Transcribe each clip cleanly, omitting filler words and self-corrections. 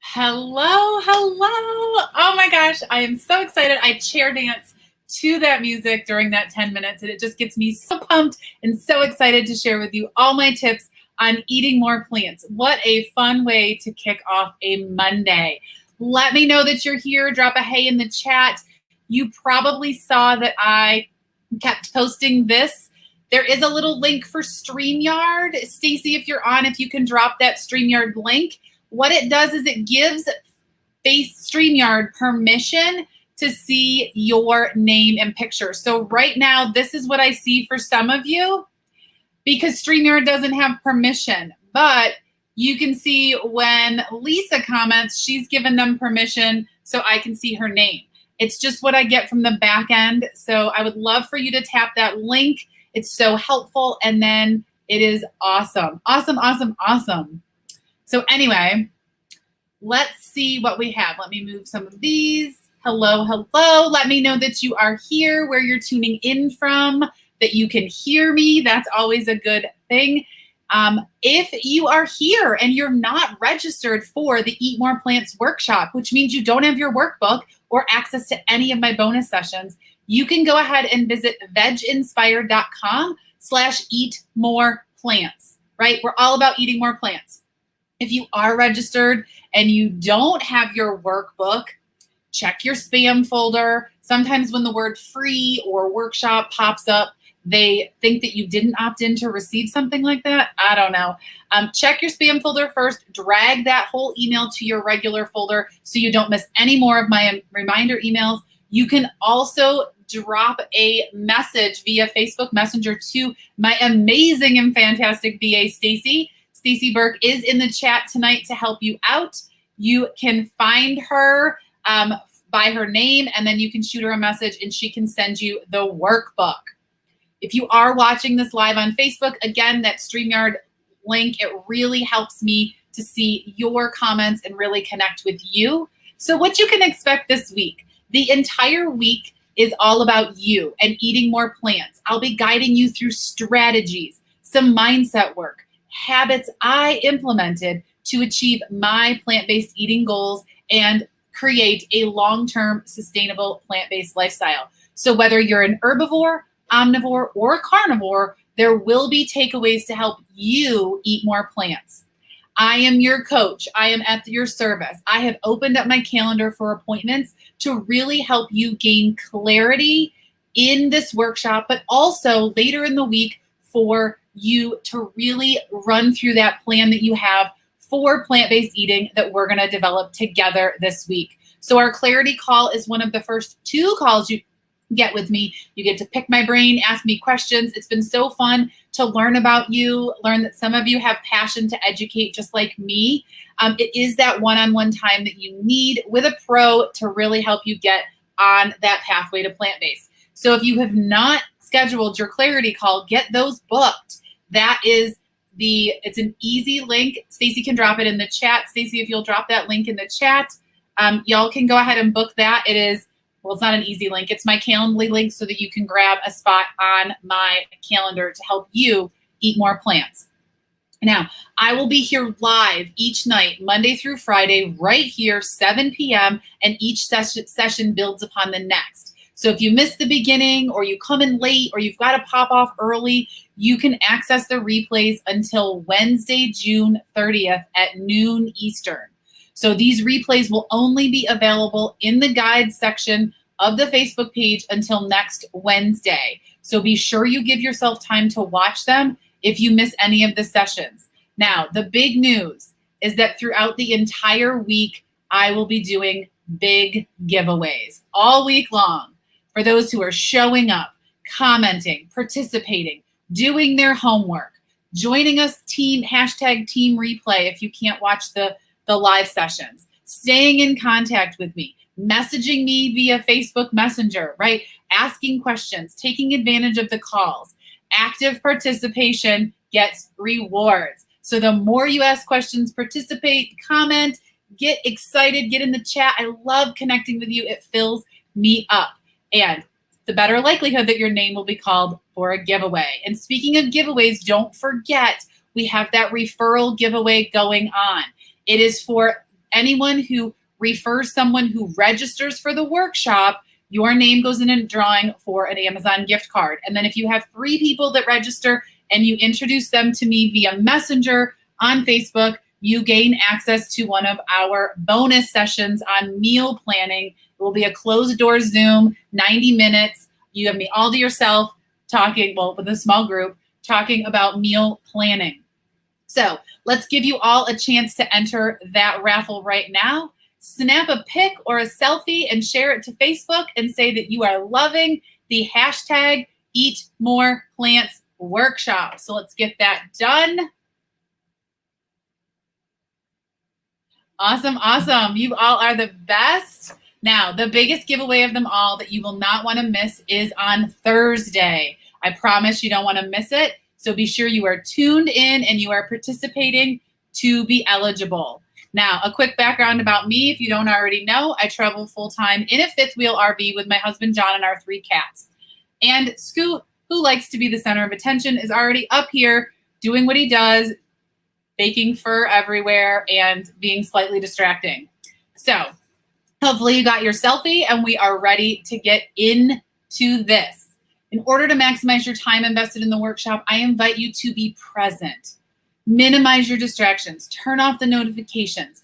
Hello, hello. Oh my gosh, I am so excited. I chair dance to that music during that 10 minutes, and it just gets me so pumped and so excited to share with you all my tips on eating more plants. What a fun way to kick off a Monday. Let me know that you're here. Drop a hey in the chat. You probably saw that I kept posting this. There is a little link for StreamYard. Stacy, if you're on, if you can drop that StreamYard link. What it does is it gives StreamYard permission to see your name and picture. So right now, this is what I see for some of you because StreamYard doesn't have permission. But you can see when Lisa comments, she's given them permission so I can see her name. It's just what I get from the back end. So I would love for you to tap that link. It's so helpful. And then it is awesome. Awesome, awesome, awesome. So anyway, let's see what we have. Let me move some of these. Hello, hello. Let me know that you are here, where you're tuning in from, that you can hear me. That's always a good thing. If you are here and you're not registered for the Eat More Plants workshop, which means you don't have your workbook or access to any of my bonus sessions, you can go ahead and visit veginspired.com/eatmoreplants, right? We're all about eating more plants. If you are registered and you don't have your workbook, check your spam folder. Sometimes when the word free or workshop pops up, they think that you didn't opt in to receive something like that. I don't know. Check your spam folder first. Drag that whole email to your regular folder so you don't miss any more of my reminder emails. You can also drop a message via Facebook Messenger to my amazing and fantastic VA, Stacy. Stacy Burke is in the chat tonight to help you out. You can find her by her name, and then you can shoot her a message and she can send you the workbook. If you are watching this live on Facebook, again, that StreamYard link, it really helps me to see your comments and really connect with you. So what you can expect this week, the entire week is all about you and eating more plants. I'll be guiding you through strategies, some mindset work, habits I implemented to achieve my plant-based eating goals and create a long-term sustainable plant-based lifestyle. So whether you're an herbivore, omnivore, or carnivore, there will be takeaways to help you eat more plants. I am your coach. I am at your service. I have opened up my calendar for appointments to really help you gain clarity in this workshop, but also later in the week for you to really run through that plan that you have for plant-based eating that we're going to develop together this week. So our clarity call is one of the first 2 calls you get with me. You get to pick my brain, ask me questions. It's been so fun to learn about you, learn that some of you have passion to educate just like me. It is that one-on-one time that you need with a pro to really help you get on that pathway to plant-based. So if you have not scheduled your clarity call, get those booked. That is it's an easy link. Stacy can drop it in the chat. Stacy, if you'll drop that link in the chat, y'all can go ahead and book that. It is, well, it's not an easy link. It's my Calendly link so that you can grab a spot on my calendar to help you eat more plants. Now, I will be here live each night, Monday through Friday, right here, 7 p.m., and each session builds upon the next. So if you miss the beginning or you come in late or you've got to pop off early, you can access the replays until Wednesday, June 30th at noon Eastern. So these replays will only be available in the guides section of the Facebook page until next Wednesday. So be sure you give yourself time to watch them if you miss any of the sessions. Now, the big news is that throughout the entire week, I will be doing big giveaways all week long for those who are showing up, commenting, participating, doing their homework, joining us team #team replay if you can't watch the live sessions, staying in contact with me, messaging me via Facebook Messenger, right? Asking questions, taking advantage of the calls. Active participation gets rewards. So the more you ask questions, participate, comment, get excited, get in the chat. I love connecting with you. It fills me up. And the better likelihood that your name will be called for a giveaway. And speaking of giveaways, don't forget we have that referral giveaway going on. It is for anyone who refers someone who registers for the workshop. Your name goes in a drawing for an Amazon gift card. And then if you have 3 people that register and you introduce them to me via Messenger on Facebook, you gain access to one of our bonus sessions on meal planning. It will be a closed door Zoom, 90 minutes. You have me all to yourself talking, well, with a small group, talking about meal planning. So let's give you all a chance to enter that raffle right now. Snap a pic or a selfie and share it to Facebook and say that you are loving the hashtag Eat More Plants workshop. So let's get that done. Awesome, awesome. You all are the best. Now, the biggest giveaway of them all that you will not want to miss is on Thursday. I promise you don't want to miss it. So be sure you are tuned in and you are participating to be eligible. Now, a quick background about me, if you don't already know, I travel full-time in a fifth wheel RV with my husband, John, and our 3 cats. And Scoot, who likes to be the center of attention, is already up here doing what he does, baking fur everywhere and being slightly distracting. So hopefully you got your selfie and we are ready to get into this. In order to maximize your time invested in the workshop, I invite you to be present. Minimize your distractions. Turn off the notifications.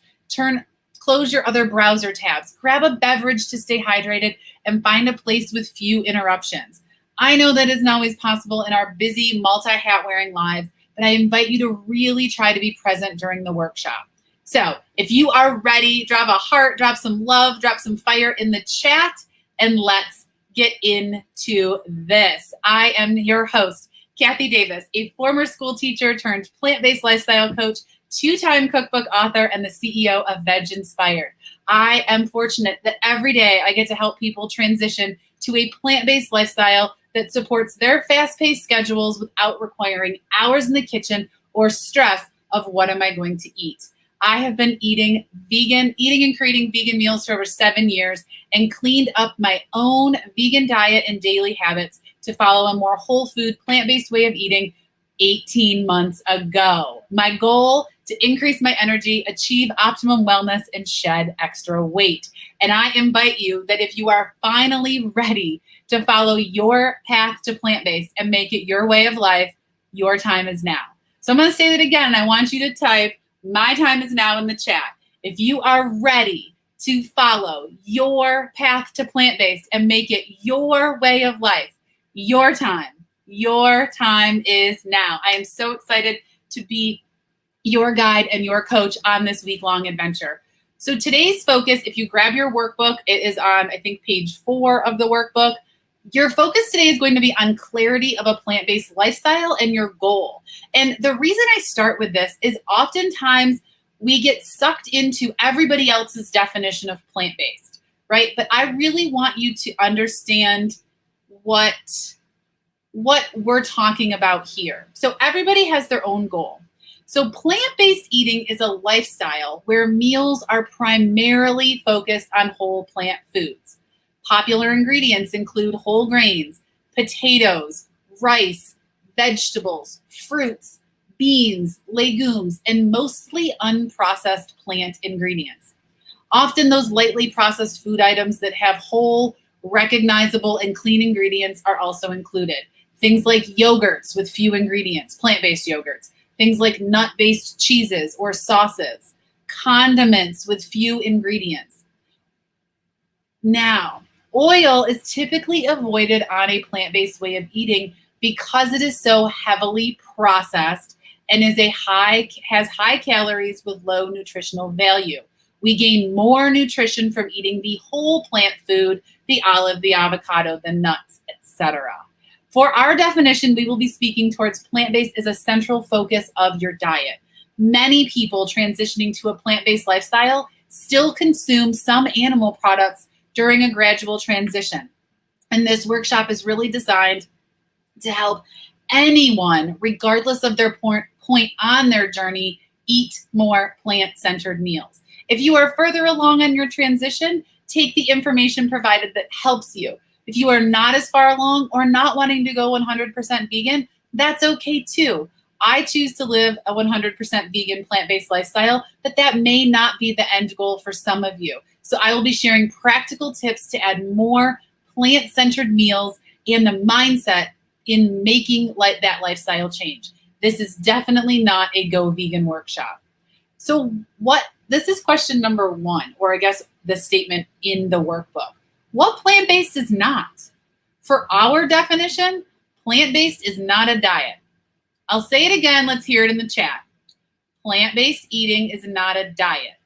Close your other browser tabs. Grab a beverage to stay hydrated and find a place with few interruptions. I know that isn't always possible in our busy multi-hat wearing lives, but I invite you to really try to be present during the workshop. So if you are ready, drop a heart, drop some love, drop some fire in the chat, and let's get into this. I am your host, Kathy Davis, a former school teacher turned plant-based lifestyle coach, 2-time cookbook author, and the CEO of Veg Inspired. I am fortunate that every day I get to help people transition to a plant-based lifestyle that supports their fast-paced schedules without requiring hours in the kitchen or stress of what am I going to eat. I have been eating and creating vegan meals for over 7 years and cleaned up my own vegan diet and daily habits to follow a more whole food, plant-based way of eating 18 months ago. My goal to increase my energy, achieve optimum wellness, and shed extra weight. And I invite you that if you are finally ready to follow your path to plant-based and make it your way of life, your time is now. So I'm going to say that again. I want you to type "my time is now" in the chat. If you are ready to follow your path to plant-based and make it your way of life, your time is now. I am so excited to be your guide and your coach on this week-long adventure. So today's focus, if you grab your workbook, it is on, I think, page 4 of the workbook. Your focus today is going to be on clarity of a plant-based lifestyle and your goal. And the reason I start with this is oftentimes we get sucked into everybody else's definition of plant-based, right? But I really want you to understand what we're talking about here. So everybody has their own goal. So plant-based eating is a lifestyle where meals are primarily focused on whole plant foods. Popular ingredients include whole grains, potatoes, rice, vegetables, fruits, beans, legumes, and mostly unprocessed plant ingredients. Often those lightly processed food items that have whole, recognizable, and clean ingredients are also included. Things like yogurts with few ingredients, plant-based yogurts. Things like nut-based cheeses or sauces. Condiments with few ingredients. Now, oil is typically avoided on a plant-based way of eating because it is so heavily processed and has high calories with low nutritional value. We gain more nutrition from eating the whole plant food, the olive, the avocado, the nuts, etc. For our definition, we will be speaking towards plant-based as a central focus of your diet. Many people transitioning to a plant-based lifestyle still consume some animal products during a gradual transition. And this workshop is really designed to help anyone, regardless of their point on their journey, eat more plant-centered meals. If you are further along on your transition, take the information provided that helps you, If you are not as far along or not wanting to go 100% vegan, that's okay too. I choose to live a 100% vegan plant-based lifestyle, but that may not be the end goal for some of you. So I will be sharing practical tips to add more plant-centered meals and the mindset in making that lifestyle change. This is definitely not a go vegan workshop. So this is question number 1, or I guess the statement in the workbook. What plant-based is not? For our definition, plant-based is not a diet. I'll say it again. Let's hear it in the chat. Plant-based eating is not a diet.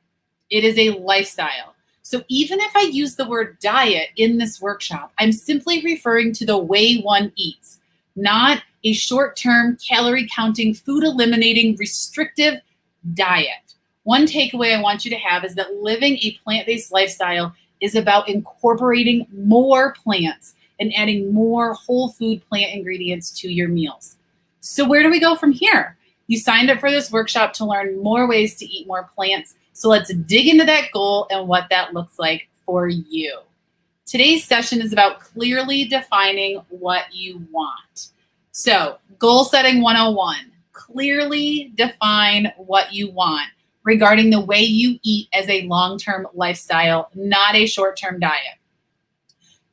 It is a lifestyle. So even if I use the word diet in this workshop, I'm simply referring to the way one eats, not a short-term calorie counting, food eliminating, restrictive diet. One takeaway I want you to have is that living a plant-based lifestyle is about incorporating more plants and adding more whole food plant ingredients to your meals. So where do we go from here? You signed up for this workshop to learn more ways to eat more plants. So let's dig into that goal and what that looks like for you. Today's session is about clearly defining what you want. So goal setting 101, clearly define what you want regarding the way you eat as a long-term lifestyle, not a short-term diet.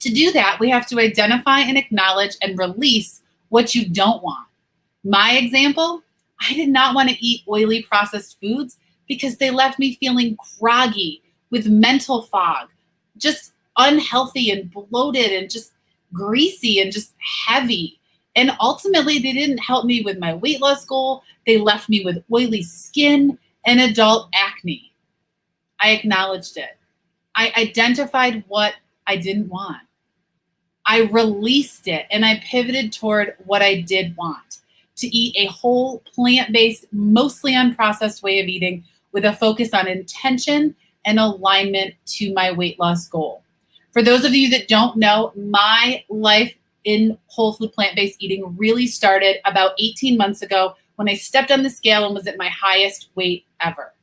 To do that, we have to identify and acknowledge and release what you don't want. My example, I did not want to eat oily processed foods because they left me feeling groggy with mental fog, just unhealthy and bloated and just greasy and just heavy. And ultimately, they didn't help me with my weight loss goal. They left me with oily skin and adult acne. I acknowledged it. I identified what I didn't want. I released it and I pivoted toward what I did want. To eat a whole plant-based, mostly unprocessed way of eating with a focus on intention and alignment to my weight loss goal. For those of you that don't know, my life in whole food plant-based eating really started about 18 months ago when I stepped on the scale and was at my highest weight ever.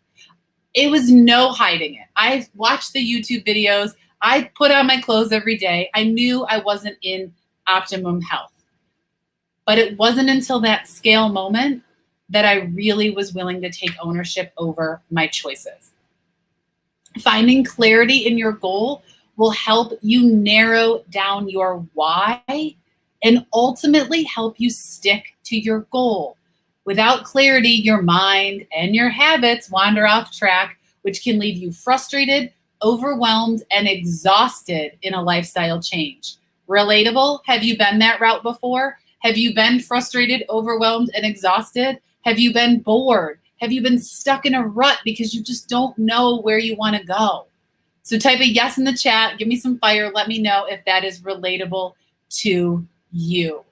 It was no hiding it. I watched the YouTube videos. I put on my clothes every day. I knew I wasn't in optimum health. But it wasn't until that scale moment that I really was willing to take ownership over my choices. Finding clarity in your goal will help you narrow down your why and ultimately help you stick to your goal. Without clarity, your mind and your habits wander off track, which can leave you frustrated, overwhelmed, and exhausted in a lifestyle change. Relatable? Have you been that route before? Have you been frustrated, overwhelmed, and exhausted? Have you been bored? Have you been stuck in a rut because you just don't know where you want to go? So type a yes in the chat. Give me some fire. Let me know if that is relatable to you.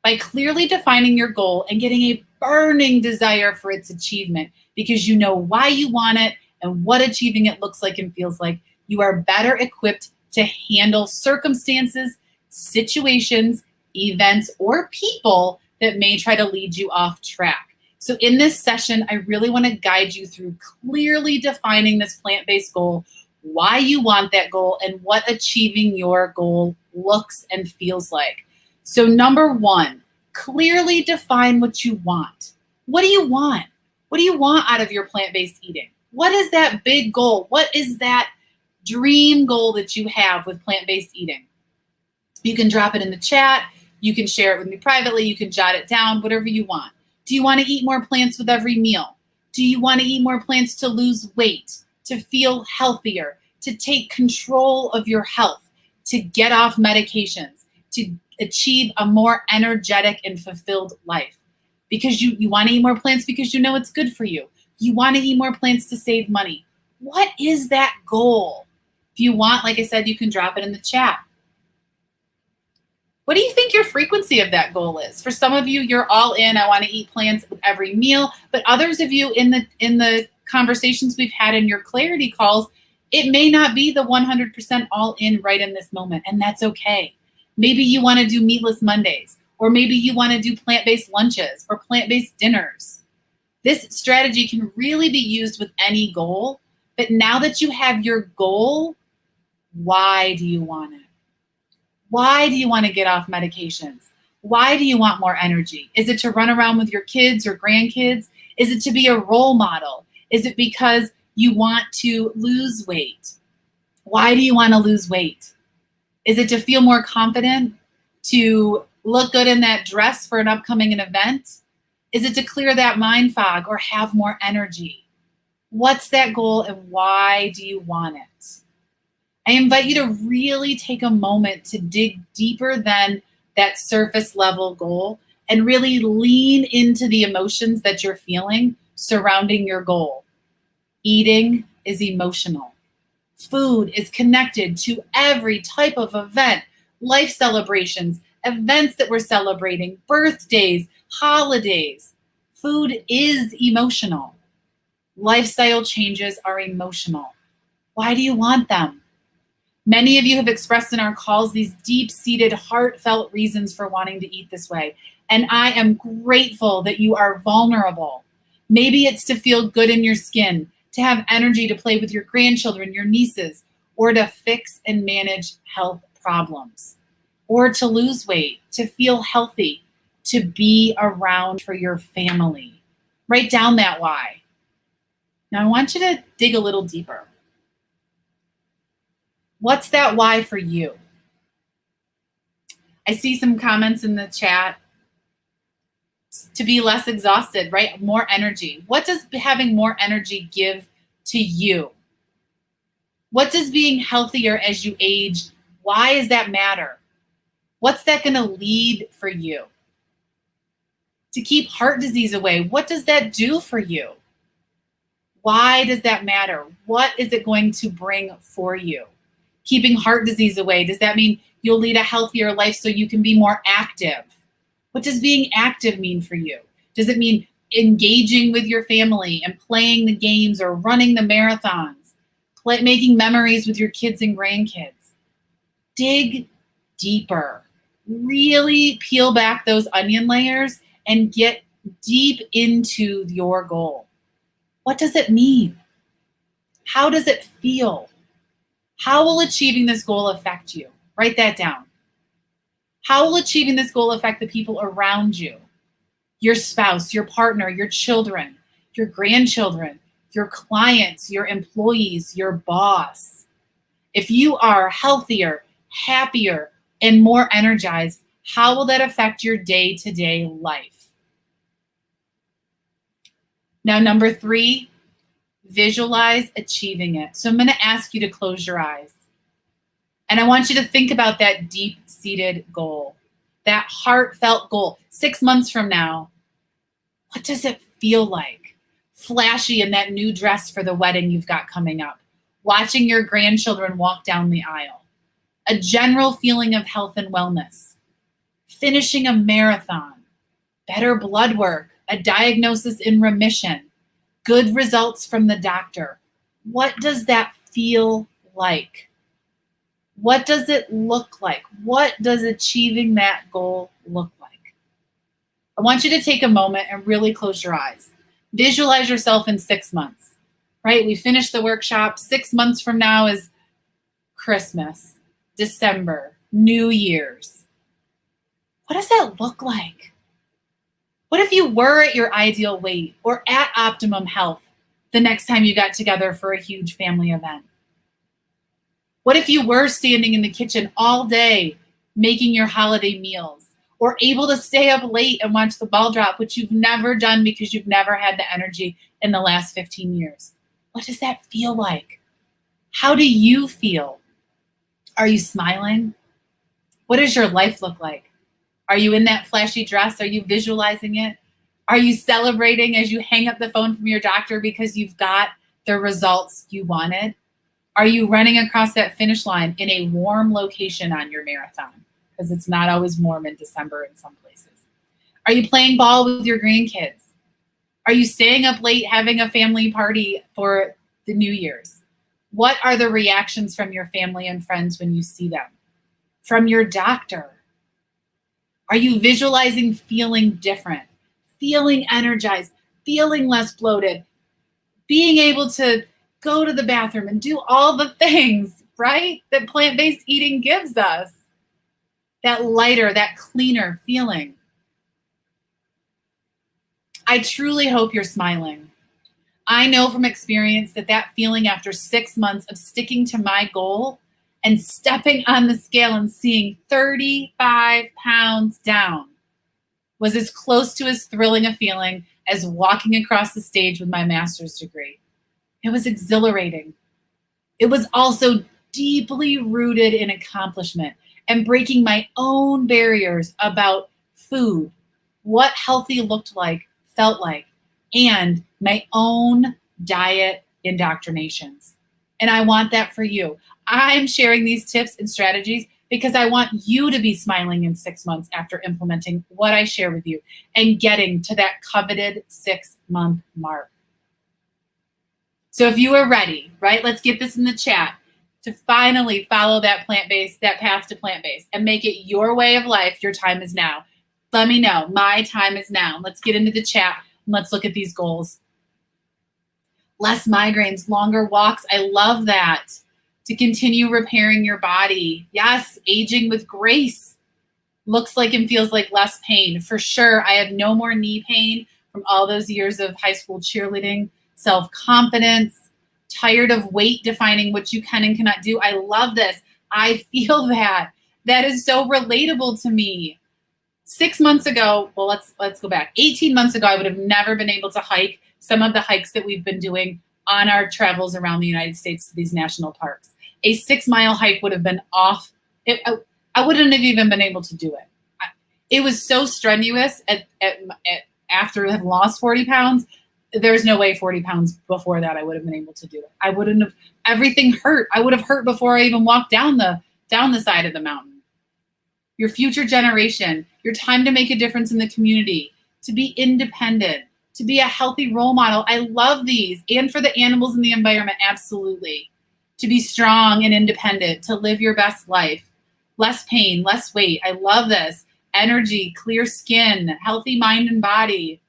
By clearly defining your goal and getting a burning desire for its achievement because you know why you want it and what achieving it looks like and feels like, you are better equipped to handle circumstances, situations, events, or people that may try to lead you off track. So in this session, I really want to guide you through clearly defining this plant-based goal, why you want that goal, and what achieving your goal looks and feels like. So number 1, clearly define what you want. What do you want? What do you want out of your plant-based eating? What is that big goal? What is that dream goal that you have with plant-based eating? You can drop it in the chat. You can share it with me privately. You can jot it down, whatever you want. Do you want to eat more plants with every meal? Do you want to eat more plants to lose weight, to feel healthier, to take control of your health, to get off medications, to achieve a more energetic and fulfilled life? Because you want to eat more plants because you know it's good for you. You want to eat more plants to save money. What is that goal? If you want, like I said, you can drop it in the chat. What do you think your frequency of that goal is? For some of you, you're all in. I want to eat plants with every meal. But others of you in the conversations we've had in your clarity calls, it may not be the 100% all in right in this moment, and that's okay. Maybe you want to do meatless Mondays, or maybe you want to do plant-based lunches or plant-based dinners. This strategy can really be used with any goal, but now that you have your goal, why do you want it? Why do you want to get off medications? Why do you want more energy? Is it to run around with your kids or grandkids? Is it to be a role model? Is it because you want to lose weight? Why do you want to lose weight? Is it to feel more confident? To look good in that dress for an upcoming event? Is it to clear that mind fog or have more energy? What's that goal and why do you want it? I invite you to really take a moment to dig deeper than that surface level goal and really lean into the emotions that you're feeling surrounding your goal. Eating is emotional. Food is connected to every type of event, life celebrations, events that we're celebrating, birthdays, holidays. Food is emotional. Lifestyle changes are emotional. Why do you want them? Many of you have expressed in our calls these deep-seated, heartfelt reasons for wanting to eat this way. And I am grateful that you are vulnerable. Maybe it's to feel good in your skin, to have energy to play with your grandchildren, your nieces, or to fix and manage health problems, or to lose weight, to feel healthy, to be around for your family. Write down that why. Now I want you to dig a little deeper. What's that why for you? I see some comments in the chat. To be less exhausted, right? More energy. What does having more energy give to you? What does being healthier as you age, why does that matter? What's that going to lead for you? To keep heart disease away, what does that do for you? Why does that matter? What is it going to bring for you? Keeping heart disease away, does that mean you'll lead a healthier life so you can be more active? What does being active mean for you? Does it mean engaging with your family and playing the games or running the marathons, making memories with your kids and grandkids? Dig deeper. Really peel back those onion layers and get deep into your goal. What does it mean? How does it feel? How will achieving this goal affect you? Write that down. How will achieving this goal affect the people around you? Your spouse, your partner, your children, your grandchildren, your clients, your employees, your boss. If you are healthier, happier, and more energized, how will that affect your day-to-day life? Now, number 3, visualize achieving it. So I'm going to ask you to close your eyes. And I want you to think about that deep-seated goal, that heartfelt goal. 6 months from now, what does it feel like? Flashy in that new dress for the wedding you've got coming up. Watching your grandchildren walk down the aisle. A general feeling of health and wellness. Finishing a marathon. Better blood work. A diagnosis in remission. Good results from the doctor. What does that feel like? What does it look like? What does achieving that goal look like? I want you to take a moment and really close your eyes. Visualize yourself in 6 months, right? We finished the workshop. 6 months from now is Christmas, December, New Year's. What does that look like? What if you were at your ideal weight or at optimum health the next time you got together for a huge family event? What if you were standing in the kitchen all day making your holiday meals or able to stay up late and watch the ball drop, which you've never done because you've never had the energy in the last 15 years? What does that feel like? How do you feel? Are you smiling? What does your life look like? Are you in that flashy dress? Are you visualizing it? Are you celebrating as you hang up the phone from your doctor because you've got the results you wanted? Are you running across that finish line in a warm location on your marathon? Because it's not always warm in December in some places. Are you playing ball with your grandkids? Are you staying up late having a family party for the New Year's? What are the reactions from your family and friends when you see them? From your doctor? Are you visualizing feeling different, feeling energized, feeling less bloated, being able to go to the bathroom and do all the things, right, that plant-based eating gives us? that lighter, that cleaner feeling. I truly hope you're smiling. I know from experience that that feeling after 6 months of sticking to my goal and stepping on the scale and seeing 35 pounds down was as close to as thrilling a feeling as walking across the stage with my master's degree. It was exhilarating. It was also deeply rooted in accomplishment and breaking my own barriers about food, what healthy looked like, felt like, and my own diet indoctrinations. And I want that for you. I'm sharing these tips and strategies because I want you to be smiling in 6 months after implementing what I share with you and getting to that coveted 6-month mark. So if you are ready, right, let's get this in the chat to finally follow that path to plant-based and make it your way of life. Your time is now. Let me know. My time is now. Let's get into the chat and let's look at these goals. Less migraines, longer walks. I love that. To continue repairing your body. Yes, aging with grace. Looks like and feels like less pain. For sure, I have no more knee pain from all those years of high school cheerleading. Self-confidence. Tired of weight defining what you can and cannot do. I love this. I feel that. That is so relatable to me. 6 months ago, well, let's go back. 18 months ago, I would have never been able to hike some of the hikes that we've been doing on our travels around the United States to these national parks. A 6-mile hike would have been off. I wouldn't have even been able to do it. It was so strenuous after having lost 40 pounds. There's no way 40 pounds before that I would have been able to do it. I wouldn't have, everything hurt. I would have hurt before I even walked down the side of the mountain. Your future generation, your time to make a difference in the community, to be independent, to be a healthy role model. I love these. And for the animals and the environment, absolutely. To be strong and independent, to live your best life. Less pain, less weight. I love this. Energy, clear skin, healthy mind and body.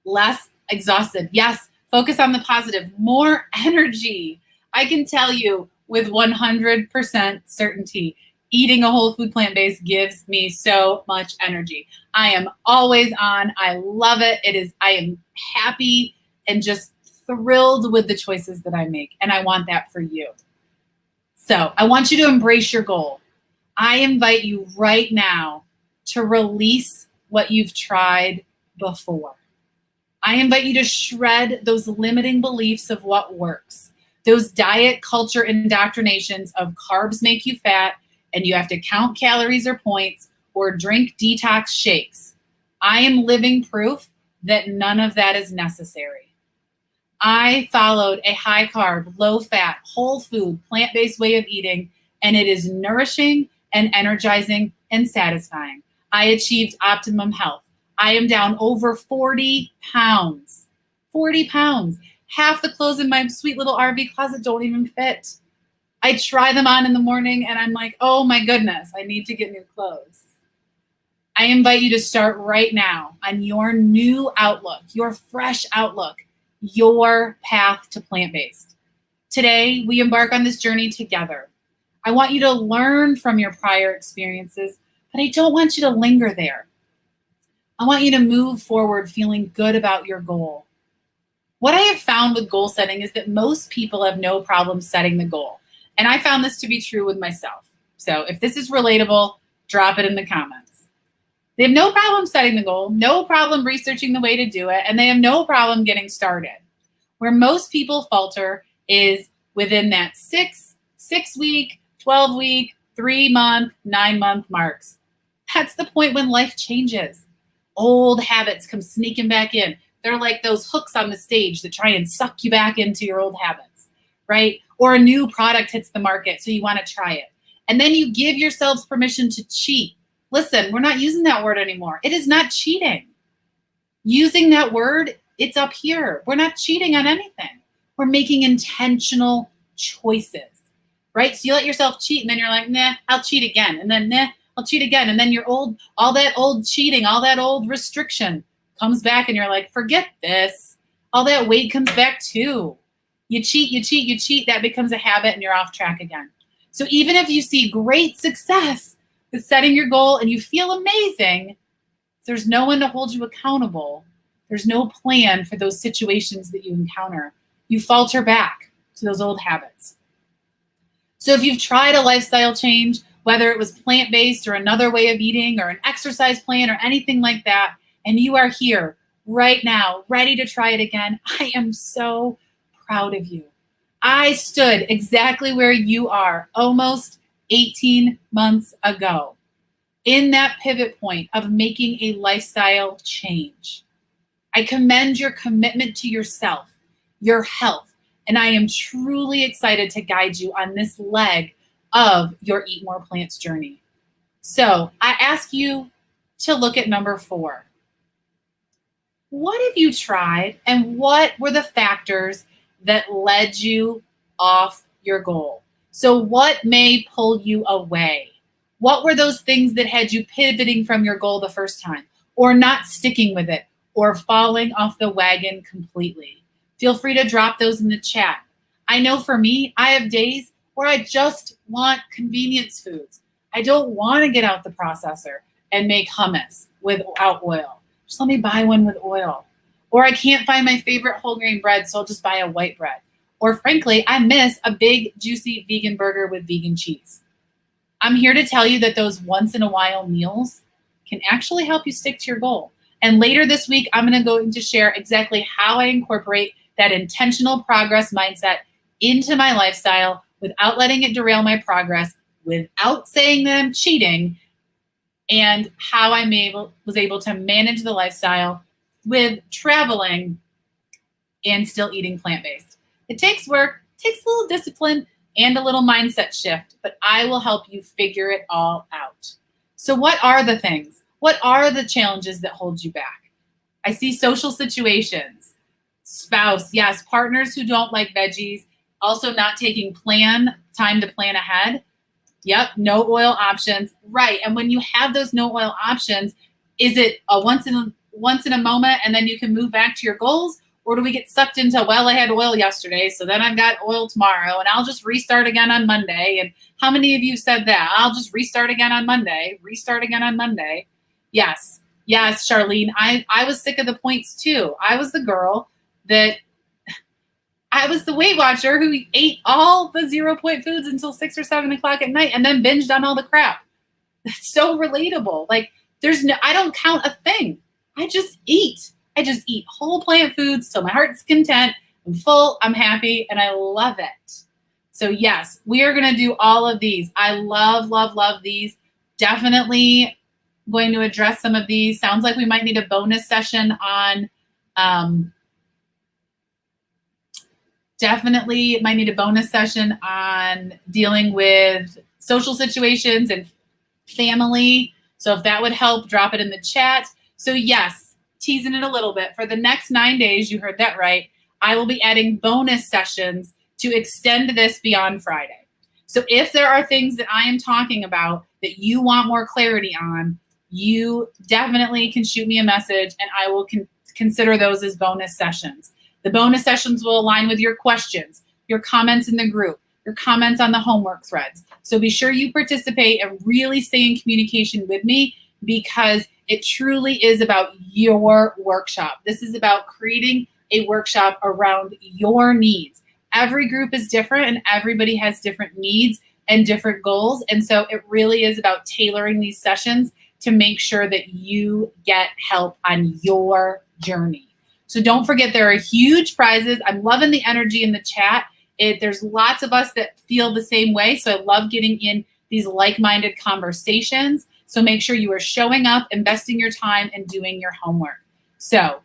Less exhausted. Yes, focus on the positive. More energy. I can tell you with 100% certainty, eating a whole food plant-based gives me so much energy. I am always on. I love it. I am happy and just thrilled with the choices that I make. And I want that for you. So I want you to embrace your goal. I invite you right now to release what you've tried before. I invite you to shred those limiting beliefs of what works. Those diet culture indoctrinations of carbs make you fat and you have to count calories or points or drink detox shakes. I am living proof that none of that is necessary. I followed a high carb, low fat, whole food, plant-based way of eating, and it is nourishing and energizing and satisfying. I achieved optimum health. I am down over 40 pounds. 40 pounds. Half the clothes in my sweet little RV closet don't even fit. I try them on in the morning and I'm like, oh my goodness, I need to get new clothes. I invite you to start right now on your new outlook, your fresh outlook, your path to plant-based. Today, we embark on this journey together. I want you to learn from your prior experiences, but I don't want you to linger there. I want you to move forward feeling good about your goal. What I have found with goal setting is that most people have no problem setting the goal. And I found this to be true with myself. So if this is relatable, drop it in the comments. They have no problem setting the goal, no problem researching the way to do it, and they have no problem getting started. Where most people falter is within that 6-week, 12-week, 3-month, 9-month marks. That's the point when life changes. Old habits come sneaking back in. They're like those hooks on the stage that try and suck you back into your old habits, right? Or a new product hits the market, so you want to try it. And then you give yourselves permission to cheat. Listen, we're not using that word anymore. It is not cheating. Using that word, it's up here. We're not cheating on anything. We're making intentional choices, right? So you let yourself cheat, and then you're like, nah, I'll cheat again. And then, nah, I'll cheat again. And then all that old cheating, all that old restriction comes back, and you're like, forget this. All that weight comes back too. You cheat. That becomes a habit, and you're off track again. So even if you see great success with setting your goal and you feel amazing, there's no one to hold you accountable. There's no plan for those situations that you encounter. You falter back to those old habits. So if you've tried a lifestyle change, whether it was plant-based or another way of eating or an exercise plan or anything like that, and you are here right now, ready to try it again, I am so proud of you. I stood exactly where you are almost 18 months ago in that pivot point of making a lifestyle change. I commend your commitment to yourself, your health, and I am truly excited to guide you on this leg of your Eat More Plants journey. So I ask you to look at number 4. What have you tried and what were the factors that led you off your goal? So what may pull you away? What were those things that had you pivoting from your goal the first time, or not sticking with it, or falling off the wagon completely? Feel free to drop those in the chat. I know for me, I have days where I just want convenience foods. I don't want to get out the processor and make hummus without oil. Just let me buy one with oil. Or I can't find my favorite whole grain bread, so I'll just buy a white bread. Or frankly, I miss a big, juicy vegan burger with vegan cheese. I'm here to tell you that those once in a while meals can actually help you stick to your goal. And later this week, I'm going to share exactly how I incorporate that intentional progress mindset into my lifestyle without letting it derail my progress, without saying that I'm cheating, and how I was able to manage the lifestyle with traveling and still eating plant-based. It takes work, takes a little discipline and a little mindset shift, but I will help you figure it all out. So what are the things? What are the challenges that hold you back? I see social situations, spouse, yes, partners who don't like veggies, also not taking time to plan ahead. Yep, no oil options. Right. And when you have those no oil options, is it a once in a moment and then you can move back to your goals? Or do we get sucked into, well, I had oil yesterday, so then I've got oil tomorrow and I'll just restart again on Monday? And how many of you said that? I'll just restart again on Monday. Yes, Charlene, I was sick of the points too. I was the girl I was the Weight Watcher who ate all the 0-point foods until 6 or 7 o'clock at night and then binged on all the crap. That's so relatable. Like I don't count a thing. I just eat. I just eat whole plant foods till my heart's content. I'm full, I'm happy, and I love it. So yes, we are going to do all of these. I love, love, love these. Definitely going to address some of these. Sounds like we might need a bonus session on dealing with social situations and family. So if that would help, drop it in the chat. So yes, teasing it a little bit. For the next 9 days, you heard that right, I will be adding bonus sessions to extend this beyond Friday. So if there are things that I am talking about that you want more clarity on, you definitely can shoot me a message and I will consider those as bonus sessions. The bonus sessions will align with your questions, your comments in the group, your comments on the homework threads. So be sure you participate and really stay in communication with me, because it truly is about your workshop. This is about creating a workshop around your needs. Every group is different and everybody has different needs and different goals. And so it really is about tailoring these sessions to make sure that you get help on your journey. So don't forget, there are huge prizes. I'm loving the energy in the chat. There's lots of us that feel the same way. So I love getting in these like-minded conversations. So make sure you are showing up, investing your time, and doing your homework. So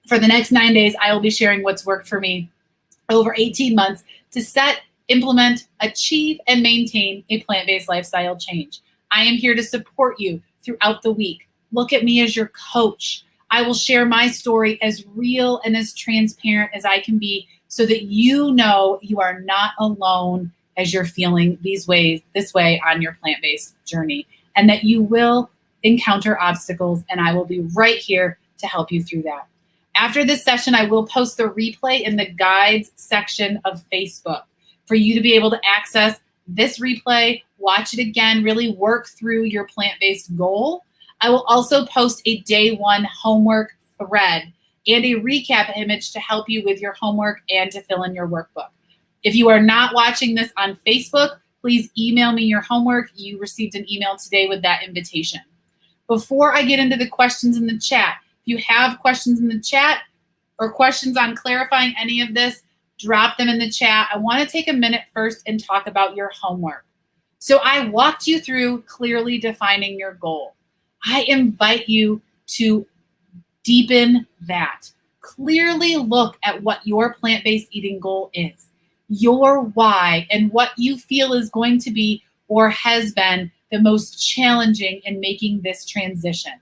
for the next 9 days, I will be sharing what's worked for me over 18 months to set, implement, achieve, and maintain a plant-based lifestyle change. I am here to support you throughout the week. Look at me as your coach. I will share my story as real and as transparent as I can be so that you know you are not alone as you're feeling this way on your plant-based journey, and that you will encounter obstacles, and I will be right here to help you through that. After this session, I will post the replay in the guides section of Facebook for you to be able to access this replay, watch it again, really work through your plant-based goal. I will also post a day one homework thread and a recap image to help you with your homework and to fill in your workbook. If you are not watching this on Facebook, please email me your homework. You received an email today with that invitation. Before I get into the questions in the chat, if you have questions in the chat or questions on clarifying any of this, drop them in the chat. I want to take a minute first and talk about your homework. So I walked you through clearly defining your goal. I invite you to deepen that. Clearly look at what your plant-based eating goal is, your why, and what you feel is going to be or has been the most challenging in making this transition.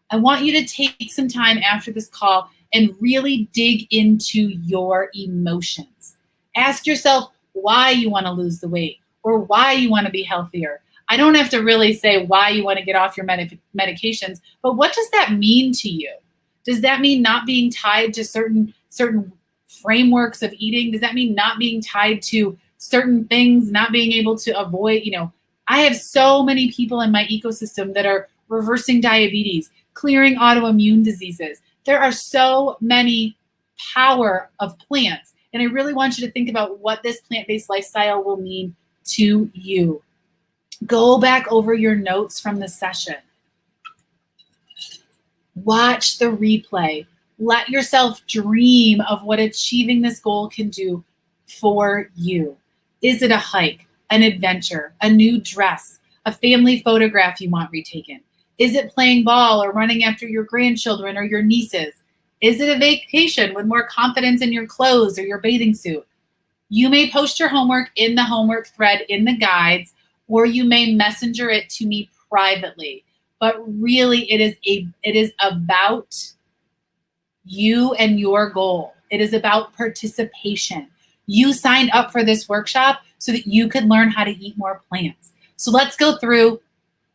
I want you to take some time after this call and really dig into your emotions. Ask yourself why you want to lose the weight or why you want to be healthier. I don't have to really say why you want to get off your medications, but what does that mean to you? Does that mean not being tied to certain frameworks of eating? Does that mean not being tied to certain things, not being able to avoid, I have so many people in my ecosystem that are reversing diabetes, clearing autoimmune diseases. There are so many power of plants. And I really want you to think about what this plant-based lifestyle will mean to you. Go back over your notes from the session. Watch the replay. Let yourself dream of what achieving this goal can do for you. Is it a hike, an adventure, a new dress, a family photograph you want retaken? Is it playing ball or running after your grandchildren or your nieces? Is it a vacation with more confidence in your clothes or your bathing suit? You may post your homework in the homework thread in the guides, or you may messenger it to me privately. But really, it is about you and your goal. It is about participation. You signed up for this workshop so that you could learn how to eat more plants. So let's go through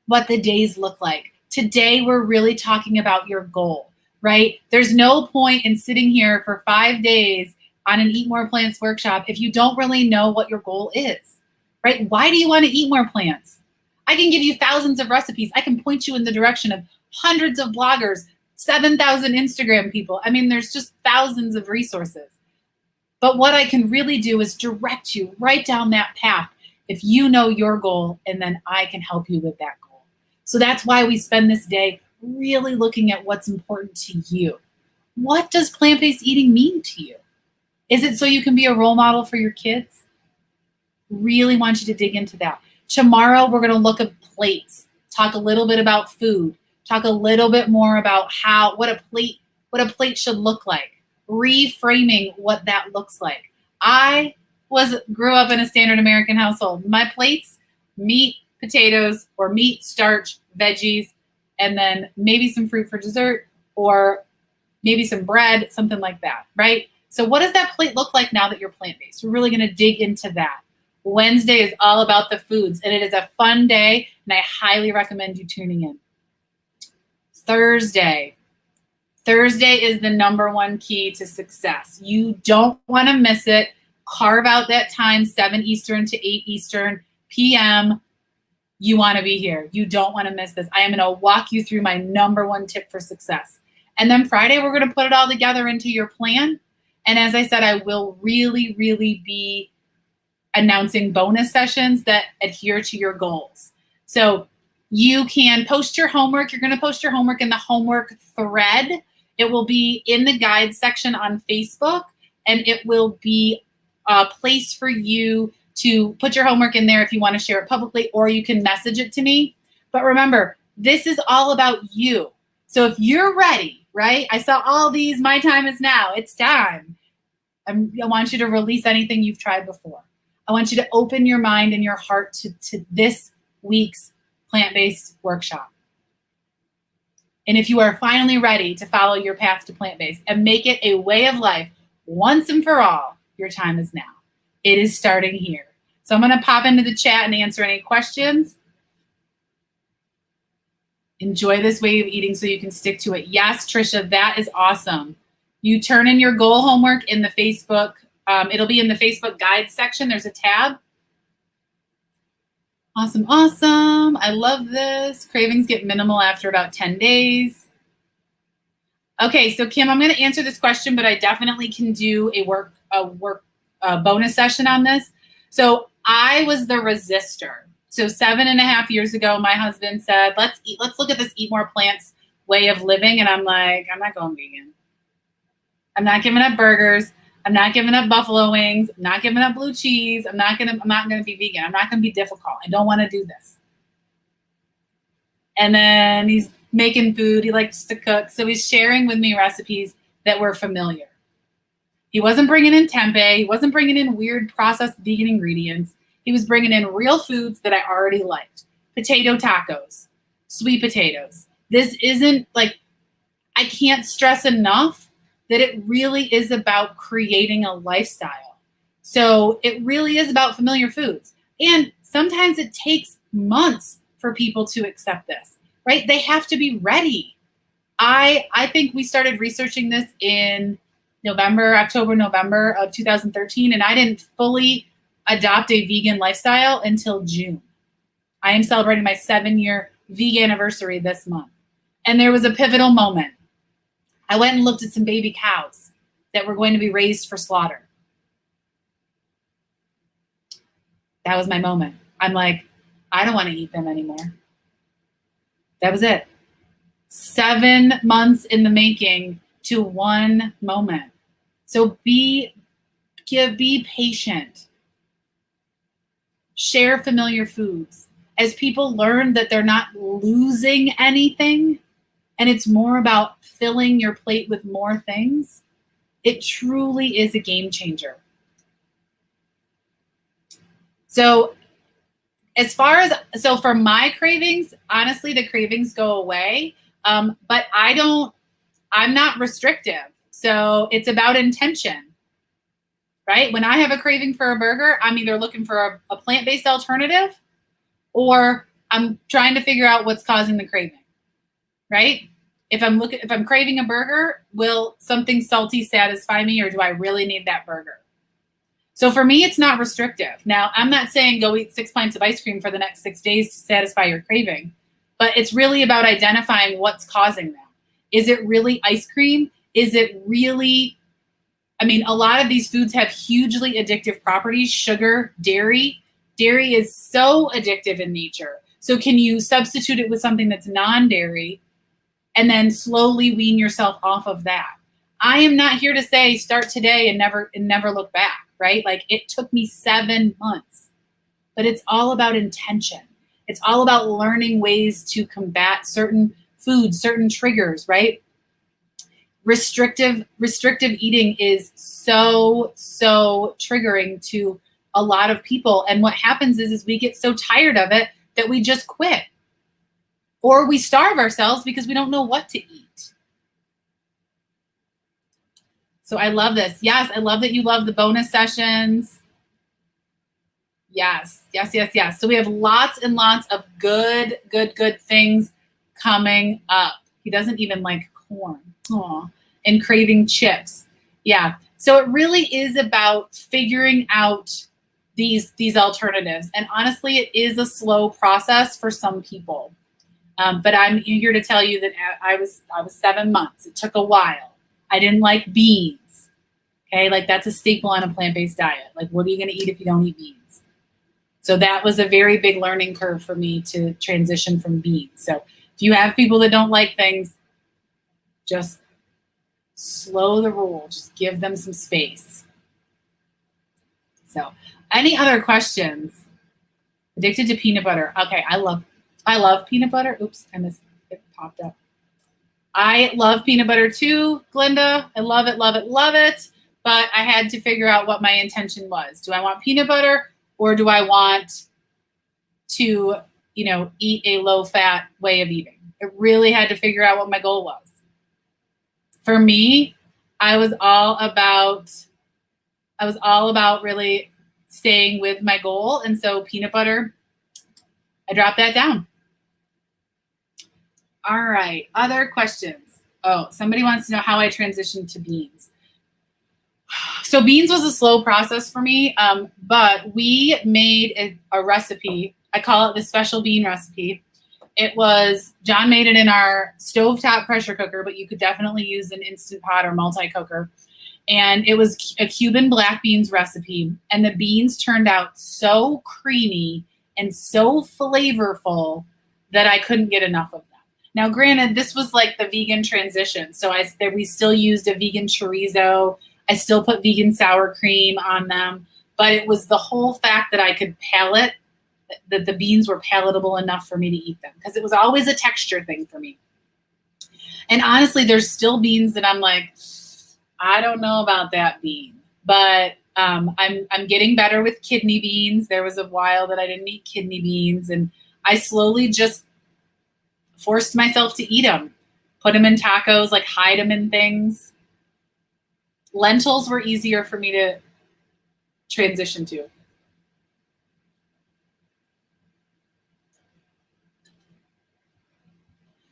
what the days look like. Today, we're really talking about your goal, right? There's no point in sitting here for 5 days on an Eat More Plants workshop if you don't really know what your goal is, right? Why do you want to eat more plants? I can give you thousands of recipes. I can point you in the direction of hundreds of bloggers, 7,000 Instagram people. I mean, there's just thousands of resources. But what I can really do is direct you right down that path if you know your goal, and then I can help you with that goal. So that's why we spend this day really looking at what's important to you. What does plant-based eating mean to you? Is it so you can be a role model for your kids? Really want you to dig into that. Tomorrow, we're going to look at plates, talk a little bit about food, talk a little bit more about what a plate should look like, reframing what that looks like. I grew up in a standard American household. My plates, meat, potatoes, or meat, starch, veggies, and then maybe some fruit for dessert, or maybe some bread, something like that, right? So what does that plate look like now that you're plant-based? We're really going to dig into that. Wednesday is all about the foods, and it is a fun day, and I highly recommend you tuning in. Thursday is the number one key to success. You don't want to miss it. Carve out that time, 7 Eastern to 8 Eastern p.m. You want to be here. You don't want to miss this. I am going to walk you through my number one tip for success. And then Friday, we're going to put it all together into your plan. And as I said, I will really, really be announcing bonus sessions that adhere to your goals. So you can post your homework. You're going to post your homework in the homework thread. It will be in the guide section on Facebook, and it will be a place for you to put your homework in there if you want to share it publicly, or you can message it to me. But remember, this is all about you. So if you're ready, right? I saw all these, my time is now, it's time. I want you to release anything you've tried before. I want you to open your mind and your heart to this week's plant-based workshop. And if you are finally ready to follow your path to plant-based and make it a way of life once and for all, your time is now. It is starting here. So I'm going to pop into the chat and answer any questions. Enjoy this way of eating so you can stick to it. Yes, Trisha, that is awesome. You turn in your goal homework in the Facebook. It'll be in the Facebook guide section. There's a tab. Awesome, awesome. I love this. Cravings get minimal after about 10 days. Okay, so Kim, I'm going to answer this question, but I definitely can do a bonus session on this. So I was the resistor. So 7.5 years ago, my husband said, let's look at this eat more plants way of living. And I'm like, I'm not going vegan. I'm not giving up burgers. I'm not giving up buffalo wings. I'm not giving up blue cheese. I'm not gonna be vegan. I'm not gonna be difficult. I don't want to do this. And then he's making food. He likes to cook. So he's sharing with me recipes that were familiar. He wasn't bringing in tempeh. He wasn't bringing in weird processed vegan ingredients. He was bringing in real foods that I already liked. Potato tacos, sweet potatoes. This isn't like, I can't stress enough that it really is about creating a lifestyle. So it really is about familiar foods. And sometimes it takes months for people to accept this, right? They have to be ready. I think we started researching this in October, November of 2013, and I didn't fully adopt a vegan lifestyle until June. I am celebrating my 7-year vegan anniversary this month. And there was a pivotal moment. I went and looked at some baby cows that were going to be raised for slaughter. That was my moment. I'm like, I don't want to eat them anymore. That was it. 7 months in the making to one moment. So be patient. Share familiar foods. As people learn that they're not losing anything, and it's more about filling your plate with more things, it truly is a game changer. So for my cravings, honestly, the cravings go away, but I'm not restrictive. So it's about intention, right? When I have a craving for a burger, I'm either looking for a plant-based alternative, or I'm trying to figure out what's causing the craving, right? If I'm craving a burger, will something salty satisfy me, or do I really need that burger? So for me, it's not restrictive. Now, I'm not saying go eat 6 pints of ice cream for the next 6 days to satisfy your craving, but it's really about identifying what's causing them. Is it really ice cream? Is it really, a lot of these foods have hugely addictive properties. Sugar, dairy. Dairy is so addictive in nature. So can you substitute it with something that's non-dairy and then slowly wean yourself off of that? I am not here to say start today and never look back, right? Like, it took me 7 months, but it's all about intention. It's all about learning ways to combat certain foods, certain triggers, right? Restrictive eating is so triggering to a lot of people. And what happens is we get so tired of it that we just quit, or we starve ourselves because we don't know what to eat. So I love this. Yes, I love that you love the bonus sessions. Yes. So we have lots and lots of good things coming up. He doesn't even like corn. Aww. And craving chips. Yeah. So it really is about figuring out these alternatives. And honestly, it is a slow process for some people. But I'm eager to tell you that I was 7 months. It took a while. I didn't like beans. Okay, like that's a staple on a plant-based diet. Like, what are you going to eat if you don't eat beans? So that was a very big learning curve for me to transition from beans. So if you have people that don't like things, just slow the roll. Just give them some space. So, any other questions? Addicted to peanut butter. Okay, I love peanut butter. Oops, I missed it. Popped up. I love peanut butter too, Glenda. I love it. But I had to figure out what my intention was. Do I want peanut butter, or do I want to, eat a low-fat way of eating? I really had to figure out what my goal was. For me, I was all about really staying with my goal. And so peanut butter, I dropped that down. All right, other questions. Oh, somebody wants to know how I transitioned to beans. So beans was a slow process for me, but we made a recipe. I call it the special bean recipe. John made it in our stovetop pressure cooker, but you could definitely use an Instant Pot or multi-cooker. And it was a Cuban black beans recipe. And the beans turned out so creamy and so flavorful that I couldn't get enough of them. Now, granted, this was like the vegan transition. So we still used a vegan chorizo. I still put vegan sour cream on them. But it was the whole fact that I could that the beans were palatable enough for me to eat them. Because it was always a texture thing for me. And honestly, there's still beans that I'm like, I don't know about that bean. But I'm getting better with kidney beans. There was a while that I didn't eat kidney beans. And I slowly just forced myself to eat them, put them in tacos, like hide them in things. Lentils were easier for me to transition to.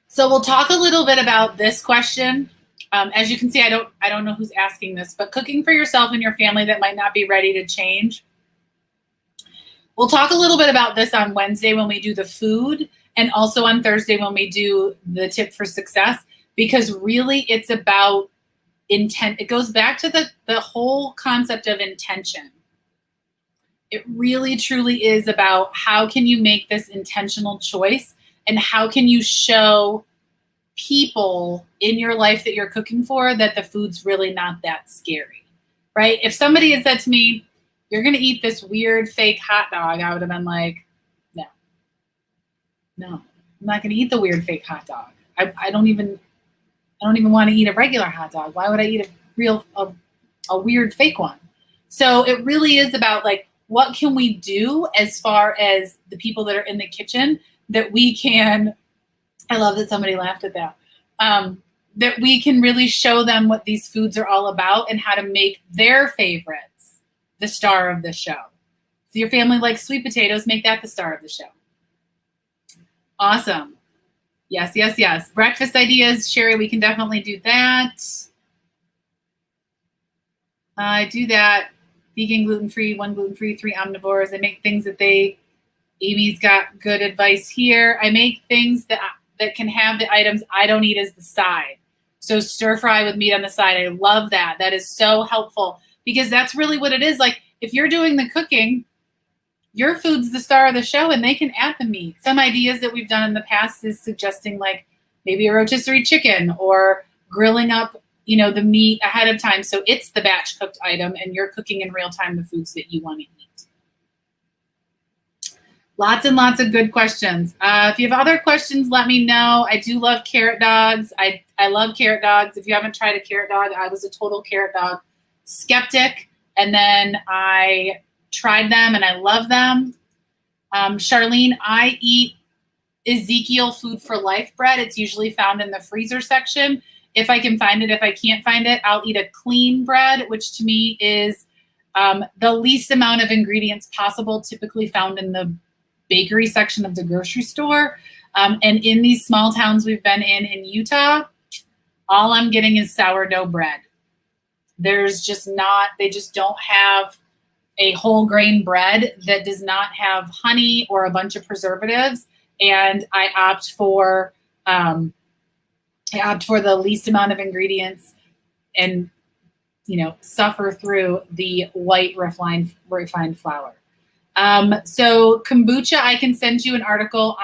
So we'll talk a little bit about this question. As you can see, I don't know who's asking this, but cooking for yourself and your family that might not be ready to change. We'll talk a little bit about this on Wednesday when we do the food, and also on Thursday when we do the tip for success, because really it's about intent. It goes back to the whole concept of intention. It really truly is about how can you make this intentional choice, and how can you show people in your life that you're cooking for that the food's really not that scary, right? If somebody had said to me, you're going to eat this weird fake hot dog, I would have been like, no, I'm not going to eat the weird fake hot dog. I don't even want to eat a regular hot dog. Why would I eat a weird fake one? So it really is about like, what can we do as far as the people that are in the kitchen that we can, I love that somebody laughed at that, that we can really show them what these foods are all about and how to make their favorites the star of the show. If your family likes sweet potatoes, make that the star of the show. Awesome. Yes, yes, yes. Breakfast ideas, Sherry, we can definitely do that. I do that. Vegan, gluten-free, 1 gluten-free, 3 omnivores. I make things Amy's got good advice here. I make things that can have the items I don't eat as the side. So stir fry with meat on the side. I love that. That is so helpful because that's really what it is. Like if you're doing the cooking, your food's the star of the show and they can add the meat. Some ideas that we've done in the past is suggesting like maybe a rotisserie chicken or grilling up, the meat ahead of time. So it's the batch cooked item and you're cooking in real time the foods that you want to eat. Lots and lots of good questions. If you have other questions, let me know. I do love carrot dogs. I love carrot dogs. If you haven't tried a carrot dog, I was a total carrot dog skeptic. And then I tried them and I love them. Charlene, I eat Ezekiel Food for Life bread. It's usually found in the freezer section. If I can find it, if I can't find it, I'll eat a clean bread, which to me is the least amount of ingredients possible, typically found in the bakery section of the grocery store. And in these small towns we've been in Utah, all I'm getting is sourdough bread. They just don't have a whole grain bread that does not have honey or a bunch of preservatives. And I opt for the least amount of ingredients and, suffer through the white refined flour. So kombucha, I can send you an article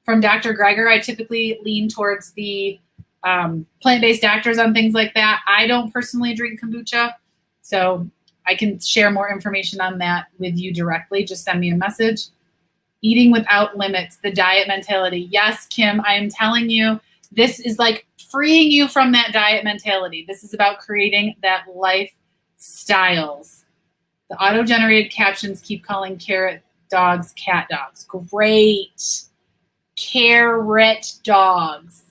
from Dr. Greger. I typically lean towards the plant-based doctors on things like that. I don't personally drink kombucha, so I can share more information on that with you directly. Just send me a message. Eating without limits, the diet mentality. Yes, Kim, I am telling you, this is like freeing you from that diet mentality. This is about creating that lifestyles. The auto-generated captions keep calling carrot dogs cat dogs. Great. Carrot dogs.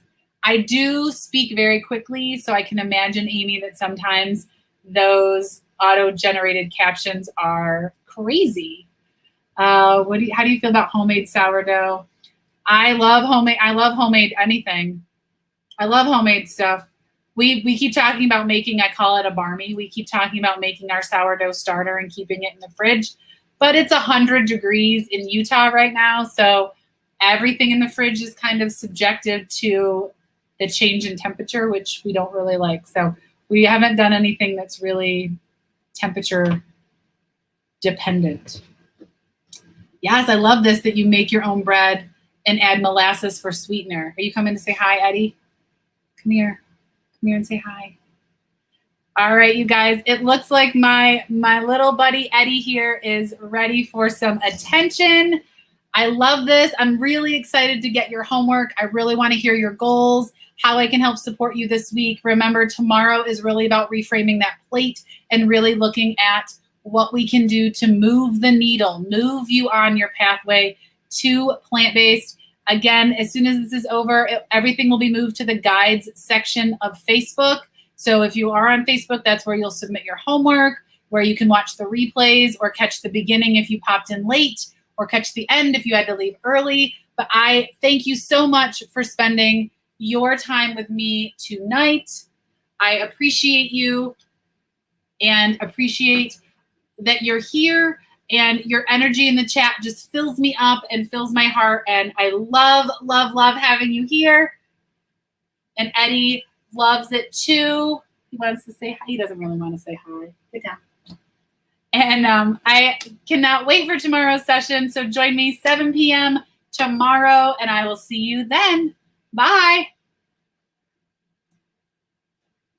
I do speak very quickly, so I can imagine, Amy, that sometimes those auto-generated captions are crazy. How do you feel about homemade sourdough? I love homemade anything. I love homemade stuff. We keep talking about making, I call it a barmy. We keep talking about making our sourdough starter and keeping it in the fridge. but it's 100 degrees in Utah right now. So everything in the fridge is kind of subjective to the change in temperature, which we don't really like. So we haven't done anything that's really temperature dependent. Yes, I love this, that you make your own bread and add molasses for sweetener. Are you coming to say hi, Eddie? Come here. Come here and say hi. All right, you guys, it looks like my little buddy Eddie here is ready for some attention. I love this. I'm really excited to get your homework. I really want to hear your goals, how I can help support you this week. Remember, tomorrow is really about reframing that plate and really looking at what we can do to move the needle, move you on your pathway to plant-based. Again, as soon as this is over, everything will be moved to the guides section of Facebook. So if you are on Facebook, that's where you'll submit your homework, where you can watch the replays or catch the beginning if you popped in late, or catch the end if you had to leave early. But I thank you so much for spending your time with me tonight. I appreciate you and appreciate that you're here, and your energy in the chat just fills me up and fills my heart. And I love, love, love having you here. And Eddie loves it too. He wants to say hi. He doesn't really want to say hi. Sit down. And I cannot wait for tomorrow's session. So join me 7 p.m. tomorrow, and I will see you then. Bye.